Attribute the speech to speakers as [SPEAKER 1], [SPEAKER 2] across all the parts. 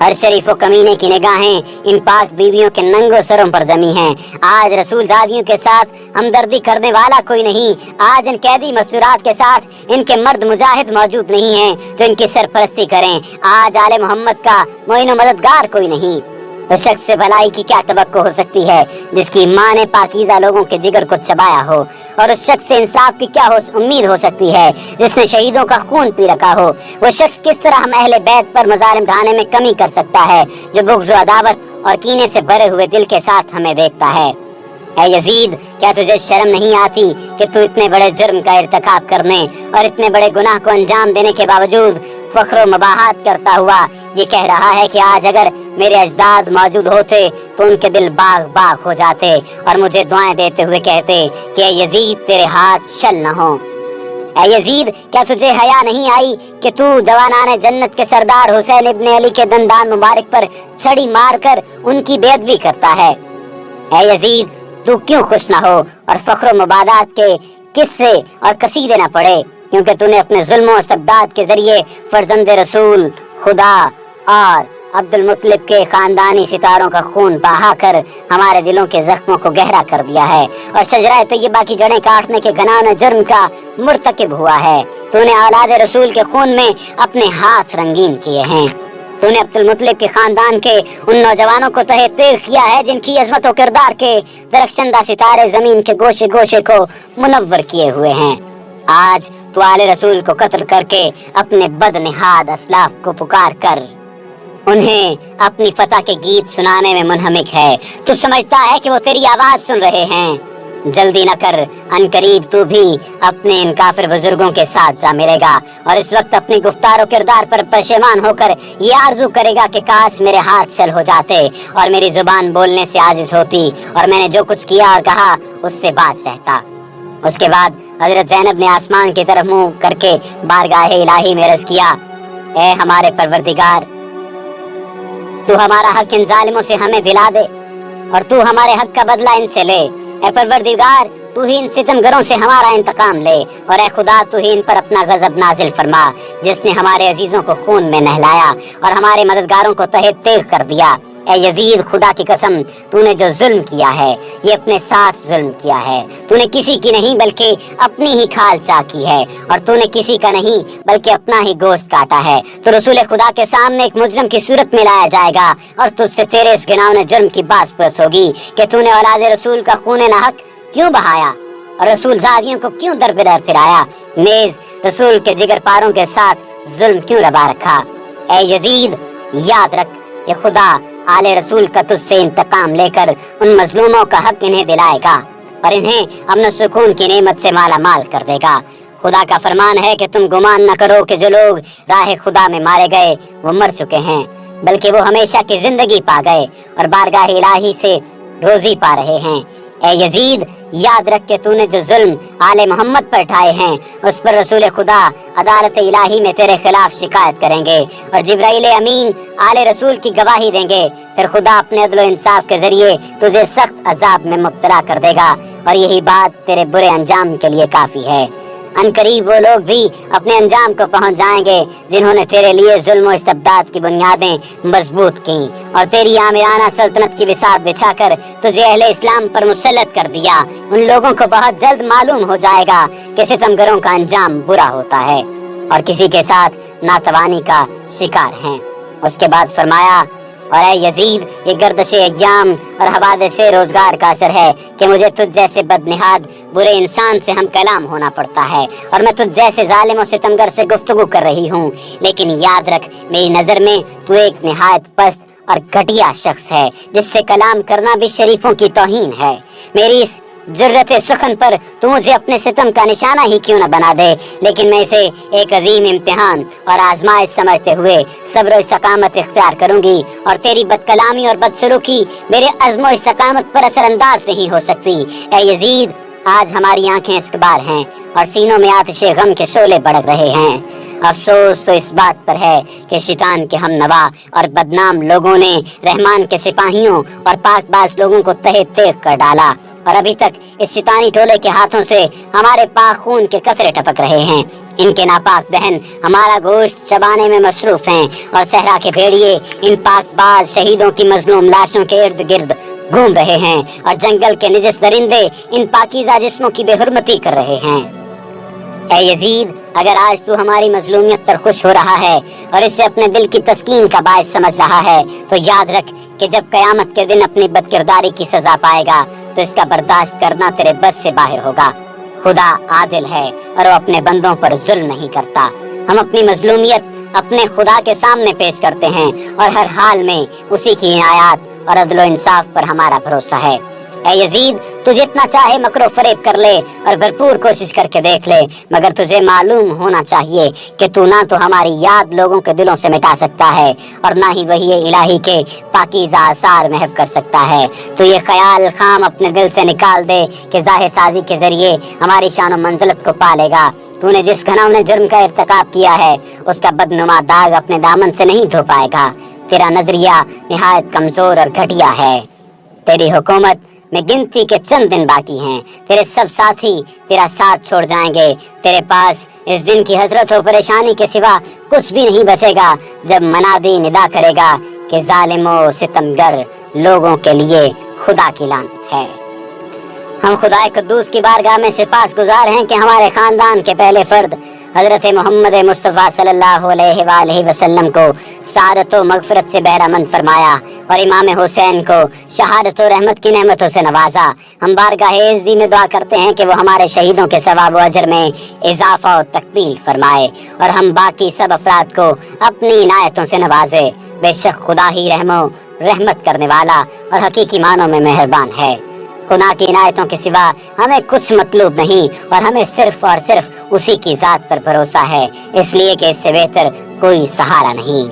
[SPEAKER 1] ہر شریف و کمینے کی نگاہیں ان پاک بیویوں کے ننگوں سروں پر جمی ہیں۔ آج رسول زادیوں کے ساتھ ہمدردی کرنے والا کوئی نہیں۔ آج ان قیدی مستورات کے ساتھ ان کے مرد مجاہد موجود نہیں ہیں جو ان کی سرپرستی کریں۔ آج آل محمد کا معین و مددگار کوئی نہیں۔ اس شخص سے بھلائی کی کیا توقع ہو سکتی ہے جس کی ماں نے پاکیزہ لوگوں کے جگر کو چبایا ہو؟ اور اس شخص سے انصاف کی کیا امید ہو سکتی ہے جس نے شہیدوں کا خون پی رکھا ہو؟ وہ شخص کس طرح ہم اہل بیت پر مظالم ڈھانے میں کمی کر سکتا ہے جو بغض و عداوت اور کینے سے بھرے ہوئے دل کے ساتھ ہمیں دیکھتا ہے؟ اے یزید، کیا تجھے شرم نہیں آتی کہ تو اتنے بڑے جرم کا ارتکاب کرنے اور اتنے بڑے گناہ کو انجام دینے کے باوجود فخر و مباحات کرتا ہوا یہ کہہ رہا ہے کہ آج اگر میرے اجداد موجود ہوتے تو ان کے دل باغ باغ ہو جاتے اور مجھے دعائیں دیتے ہوئے کہتے کہ اے یزید تیرے ہاتھ شل نہ ہوں؟ اے یزید، کیا تجھے حیا نہیں آئی کہ تو جوانان جنت کے سردار حسین ابن علی کے دندان مبارک پر چھڑی مار کر ان کی بے ادبی کرتا ہے؟ اے یزید، تو کیوں خوش نہ ہو اور فخر و مبادات کے قصے اور قصیدے نہ پڑے کیونکہ تو نے اپنے ظلم و استبداد کے ذریعے فرزند رسول خدا اور عبد المطلب کے خاندانی ستاروں کا خون بہا کر ہمارے دلوں کے زخموں کو گہرا کر دیا ہے اور شجرہ طیبہ کی جڑیں کاٹنے کے گناہ جرم کا مرتکب ہوا ہے۔ تو نے اولاد رسول کے خون میں اپنے ہاتھ رنگین کیے ہیں۔ تو نے عبد المطلب کے خاندان کے ان نوجوانوں کو تہہ تیغ کیا ہے جن کی عظمت و کردار کے درخشندہ ستارے زمین کے گوشے گوشے کو منور کیے ہوئے ہیں۔ آج تو آل رسول کو قتل کر کے اپنے بد نہاد اسلاف کو پکار کر انہیں اپنی فتح کے گیت سنانے میں منہمک ہے۔ تو سمجھتا ہے کہ وہ تیری آواز سن رہے ہیں؟ جلدی نہ کر، ان قریب تو بھی اپنے ان کافر بزرگوں کے ساتھ جا ملے گا اور اس وقت اپنی گفتار و کردار پر پشیمان ہو کر یہ آرزو کرے گا کہ کاش میرے ہاتھ چل ہو جاتے اور میری زبان بولنے سے عاجز ہوتی اور میں نے جو کچھ کیا اور کہا اس سے باز رہتا۔ اس کے بعد حضرت زینب نے آسمان کی طرف منہ کر کے بارگاہ الہی میں عرض کیا، اے ہمارے پروردگار، تو ہمارا حق ان ظالموں سے ہمیں دلا دے اور تو ہمارے حق کا بدلہ ان سے لے۔ اے پروردگار، تو ہی ان ستمگروں سے ہمارا انتقام لے اور اے خدا، تو ہی ان پر اپنا غضب نازل فرما جس نے ہمارے عزیزوں کو خون میں نہلایا اور ہمارے مددگاروں کو تہہ تیغ کر دیا۔ اے یزید، خدا کی قسم، تو نے جو ظلم کیا ہے یہ اپنے ساتھ ظلم کیا ہے۔ تو نے کسی کی نہیں بلکہ اپنی ہی کھال چاکی ہے اور تو نے کسی کا نہیں بلکہ اپنا ہی گوشت کاٹا ہے۔ تو رسول خدا کے سامنے ایک مجرم کی صورت میں لایا جائے گا اور تجھ سے تیرے اس گناہوں جرم کی باز پرس ہوگی کہ تو نے اولاد رسول کا خون ناحق کیوں بہایا اور رسول زادیوں کو کیوں در بدر پھرایا، نیز رسول کے جگر پاروں کے ساتھ ظلم کیوں روا رکھا۔ اے یزید، یاد رکھ کہ خدا آل رسول کا تجھ سے انتقام لے کر ان مظلوموں کا حق انہیں دلائے گا اور انہیں امن و سکون کی نعمت سے مالا مال کر دے گا۔ خدا کا فرمان ہے کہ تم گمان نہ کرو کہ جو لوگ راہ خدا میں مارے گئے وہ مر چکے ہیں، بلکہ وہ ہمیشہ کی زندگی پا گئے اور بارگاہ الہی سے روزی پا رہے ہیں۔ اے یزید، یاد رکھ کہ تو نے جو ظلم آل محمد پر اٹھائے ہیں اس پر رسول خدا عدالت الہی میں تیرے خلاف شکایت کریں گے اور جبرائیل امین آل رسول کی گواہی دیں گے۔ پھر خدا اپنے عدل و انصاف کے ذریعے تجھے سخت عذاب میں مبتلا کر دے گا اور یہی بات تیرے برے انجام کے لیے کافی ہے۔ ان قریب وہ لوگ بھی اپنے انجام کو پہنچ جائیں گے جنہوں نے تیرے لیے ظلم و استبداد کی بنیادیں مضبوط کی اور تیری آمرانہ سلطنت کی بساط بچھا کر تجھے اہل اسلام پر مسلط کر دیا۔ ان لوگوں کو بہت جلد معلوم ہو جائے گا کہ ستمگروں کا انجام برا ہوتا ہے اور کسی کے ساتھ ناتوانی کا شکار ہیں۔ اس کے بعد فرمایا، اور اے یزید، یہ گردش ایام اور حوادث روزگار کا اثر ہے کہ مجھے تجھ جیسے بدنہاد برے انسان سے ہم کلام ہونا پڑتا ہے اور میں تجھ جیسے ظالم و ستمگر سے گفتگو کر رہی ہوں، لیکن یاد رکھ میری نظر میں تو ایک نہایت پست اور گھٹیا شخص ہے جس سے کلام کرنا بھی شریفوں کی توہین ہے۔ میری اس جرت سخن پر تو مجھے اپنے ستم کا نشانہ ہی کیوں نہ بنا دے، لیکن میں اسے ایک عظیم امتحان اور آزمائش سمجھتے ہوئے صبر و استقامت اختیار کروں گی اور تیری بد کلامی اور بد سلوکی میرے عزم و استقامت پر اثر انداز نہیں ہو سکتی۔ اے یزید، آج ہماری آنکھیں اسکبار ہیں اور سینوں میں آتش غم کے شعلے بھڑک رہے ہیں۔ افسوس تو اس بات پر ہے کہ شیطان کے ہم نوا اور بدنام لوگوں نے رحمان کے سپاہیوں اور پاک باز لوگوں کو تہہ تیغ کر ڈالا اور ابھی تک اس شیطانی ٹولے کے ہاتھوں سے ہمارے پاک خون کے قطرے ٹپک رہے ہیں۔ ان کے ناپاک بہن ہمارا گوشت چبانے میں مصروف ہیں اور صحرا کے بھیڑیے ان پاک باز شہیدوں کی مظلوم لاشوں کے ارد گرد گھوم رہے ہیں اور جنگل کے نجس درندے ان پاکیزہ جسموں کی بے حرمتی کر رہے ہیں۔ اے یزید، اگر آج تو ہماری مظلومیت پر خوش ہو رہا ہے اور اسے اپنے دل کی تسکین کا باعث سمجھ رہا ہے تو یاد رکھ کہ جب قیامت کے دن اپنی بدکرداری کی سزا پائے گا تو اس کا برداشت کرنا تیرے بس سے باہر ہوگا۔ خدا عادل ہے اور وہ اپنے بندوں پر ظلم نہیں کرتا۔ ہم اپنی مظلومیت اپنے خدا کے سامنے پیش کرتے ہیں اور ہر حال میں اسی کی عنایات اور عدل و انصاف پر ہمارا بھروسہ ہے۔ اے یزید، تو جتنا چاہے مکر و فریب کر لے اور بھرپور کوشش کر کے دیکھ لے، مگر تجھے معلوم ہونا چاہیے کہ تو نہ تو ہماری یاد لوگوں کے دلوں سے مٹا سکتا ہے اور نہ ہی وحی الہی کے پاکیزہ آثار محو کر سکتا ہے۔ تو یہ خیال خام اپنے دل سے نکال دے کہ ظاہر سازی کے ذریعے ہماری شان و منزلت کو پالے گا۔ تو نے جس گھناؤنے جرم کا ارتکاب کیا ہے اس کا بدنما داغ اپنے دامن سے نہیں دھو پائے گا۔ تیرا نظریہ نہایت کمزور اور گھٹیا ہے۔ تیری حکومت میں گنتی کے چند دن باقی ہیں، تیرے سب ساتھی تیرا ساتھ چھوڑ جائیں گے۔ تیرے پاس اس دن کی حسرت و پریشانی کے سوا کچھ بھی نہیں بچے گا جب منادی ندا کرے گا کہ ظالم و ستمگر لوگوں کے لیے خدا کی لعنت ہے۔ ہم خدا قدوس کی بارگاہ میں سپاس گزار ہیں کہ ہمارے خاندان کے پہلے فرد حضرت محمد مصطفیٰ صلی اللہ علیہ وآلہ وسلم کو سعادت و مغفرت سے بہرہ مند فرمایا اور امام حسین کو شہادت و رحمت کی نعمتوں سے نوازا۔ ہم بارگاہ عزدی میں دعا کرتے ہیں کہ وہ ہمارے شہیدوں کے ثواب و اجر میں اضافہ و تکمیل فرمائے اور ہم باقی سب افراد کو اپنی عنایتوں سے نوازے۔ بے شک خدا ہی رحم و رحمت کرنے والا اور حقیقی معنوں میں مہربان ہے۔ خدا کی عنایتوں کے سوا ہمیں کچھ مطلوب نہیں اور ہمیں صرف اور صرف اسی کی ذات پر بھروسہ ہے، اس لیے کہ اس سے بہتر کوئی سہارا نہیں۔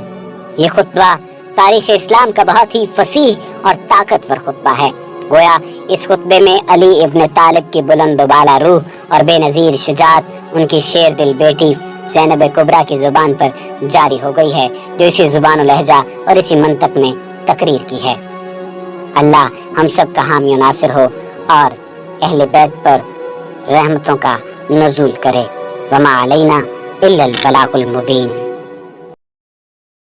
[SPEAKER 1] یہ خطبہ تاریخ اسلام کا بہت ہی فصیح اور طاقتور خطبہ ہے۔ گویا اس خطبے میں علی ابن طالب کی بلند و بالا روح اور بے نظیر شجاعت ان کی شیر دل بیٹی زینب کبریٰ کی زبان پر جاری ہو گئی ہے، جو اسی زبان و لہجہ اور اسی منطق میں تقریر کی ہے۔ اللہ ہم سب کا حامی و ناصر ہو اور اہل بیت پر رحمتوں کا نزول کرے۔ وما علینا الا البلاغ المبین۔